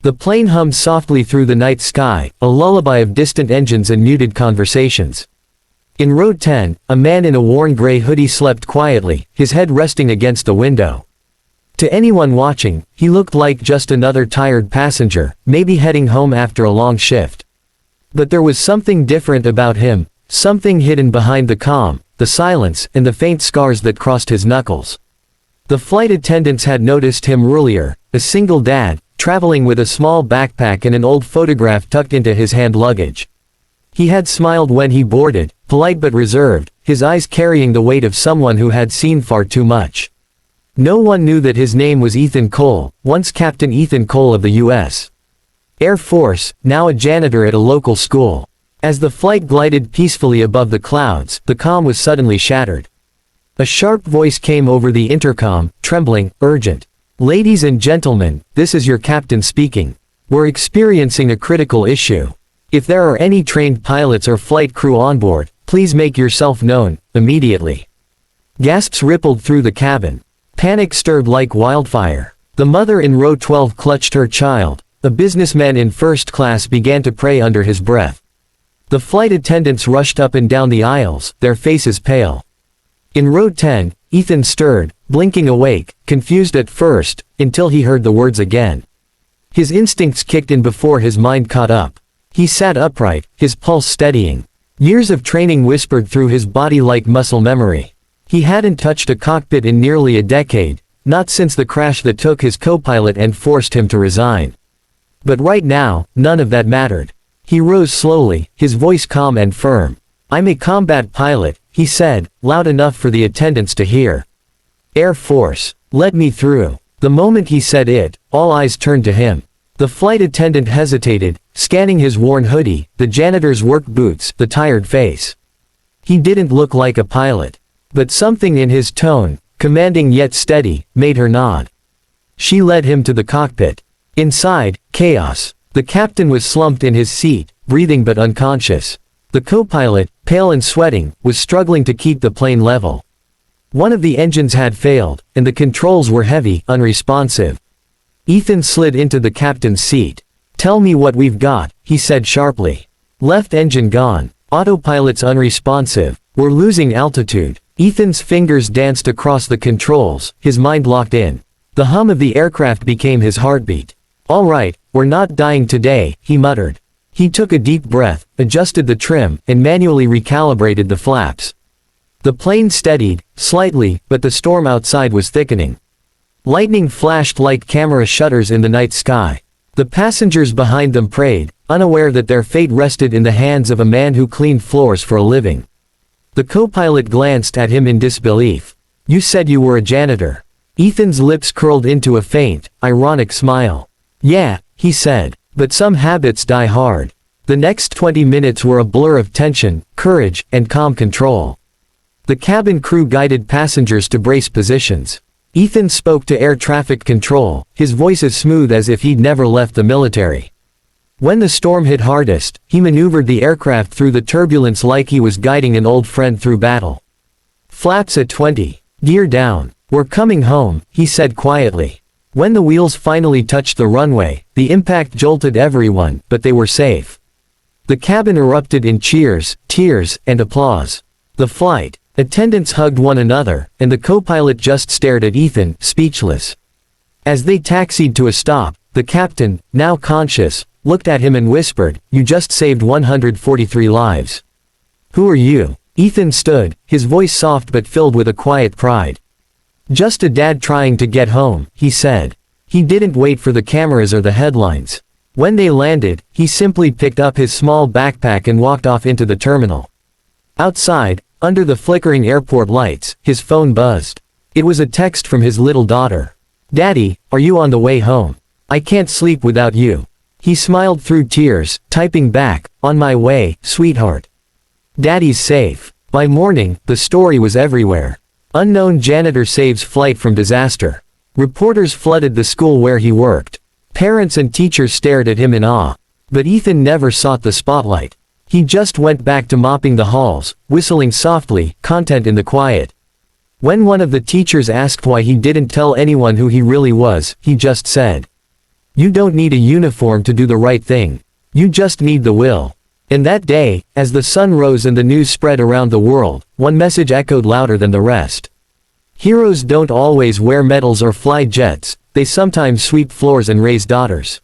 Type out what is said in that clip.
The plane hummed softly through the night sky, a lullaby of distant engines and muted conversations. In row 10, a man in a worn gray hoodie slept quietly, his head resting against the window. To anyone watching, he looked like just another tired passenger, maybe heading home after a long shift. But there was something different about him, something hidden behind the calm, the silence, and the faint scars that crossed his knuckles. The flight attendants had noticed him earlier, a single dad, traveling with a small backpack and an old photograph tucked into his hand luggage. He had smiled when he boarded, polite but reserved, his eyes carrying the weight of someone who had seen far too much. No one knew that his name was Ethan Cole, once Captain Ethan Cole of the U.S. Air Force, now a janitor at a local school. As the flight glided peacefully above the clouds, the calm was suddenly shattered. A sharp voice came over the intercom, trembling, urgent. "Ladies and gentlemen, this is your captain speaking. We're experiencing a critical issue. If there are any trained pilots or flight crew on board, please make yourself known, immediately." Gasps rippled through the cabin. Panic stirred like wildfire. The mother in row 12 clutched her child. A businessman in first class began to pray under his breath. The flight attendants rushed up and down the aisles, their faces pale. In row 10, Ethan stirred, blinking awake, confused at first, until he heard the words again. His instincts kicked in before his mind caught up. He sat upright, his pulse steadying. Years of training whispered through his body like muscle memory. He hadn't touched a cockpit in nearly a decade, not since the crash that took his co-pilot and forced him to resign. But right now, none of that mattered. He rose slowly, his voice calm and firm. "I'm a combat pilot," he said, loud enough for the attendants to hear. "Air Force, let me through." The moment he said it, all eyes turned to him. The flight attendant hesitated, scanning his worn hoodie, the janitor's work boots, the tired face. He didn't look like a pilot. But something in his tone, commanding yet steady, made her nod. She led him to the cockpit. Inside, chaos. The captain was slumped in his seat, breathing but unconscious. The co-pilot, pale and sweating, was struggling to keep the plane level. One of the engines had failed, and the controls were heavy, unresponsive. Ethan slid into the captain's seat. "Tell me what we've got," he said sharply. "Left engine gone. Autopilot's unresponsive. We're losing altitude." Ethan's fingers danced across the controls, his mind locked in. The hum of the aircraft became his heartbeat. "All right, we're not dying today," he muttered. He took a deep breath, adjusted the trim, and manually recalibrated the flaps. The plane steadied, slightly, but the storm outside was thickening. Lightning flashed like camera shutters in the night sky. The passengers behind them prayed, unaware that their fate rested in the hands of a man who cleaned floors for a living. The co-pilot glanced at him in disbelief. "You said you were a janitor." Ethan's lips curled into a faint, ironic smile. "Yeah," he said, "but some habits die hard." The next 20 minutes were a blur of tension, courage, and calm control. The cabin crew guided passengers to brace positions. Ethan spoke to air traffic control, his voice as smooth as if he'd never left the military. When the storm hit hardest, he maneuvered the aircraft through the turbulence like he was guiding an old friend through battle. "Flaps at 20. Gear down. We're coming home," he said quietly. When the wheels finally touched the runway, the impact jolted everyone, but they were safe. The cabin erupted in cheers, tears, and applause. The flight attendants hugged one another, and the co-pilot just stared at Ethan, speechless. As they taxied to a stop, the captain, now conscious, looked at him and whispered, "You just saved 143 lives." "Who are you?" Ethan stood, his voice soft but filled with a quiet pride. "Just a dad trying to get home," he said. He didn't wait for the cameras or the headlines. When they landed, he simply picked up his small backpack and walked off into the terminal. Outside, under the flickering airport lights, his phone buzzed. It was a text from his little daughter. "Daddy, are you on the way home? I can't sleep without you." He smiled through tears, typing back, "On my way, sweetheart. Daddy's safe." By morning, the story was everywhere. Unknown janitor saves flight from disaster. Reporters flooded the school where he worked. Parents and teachers stared at him in awe. But Ethan never sought the spotlight. He just went back to mopping the halls, whistling softly, content in the quiet. When one of the teachers asked why he didn't tell anyone who he really was, he just said, You don't need a uniform to do the right thing. You just need the will. And that day, as the sun rose and the news spread around the world, one message echoed louder than the rest. Heroes don't always wear medals or fly jets, they sometimes sweep floors and raise daughters.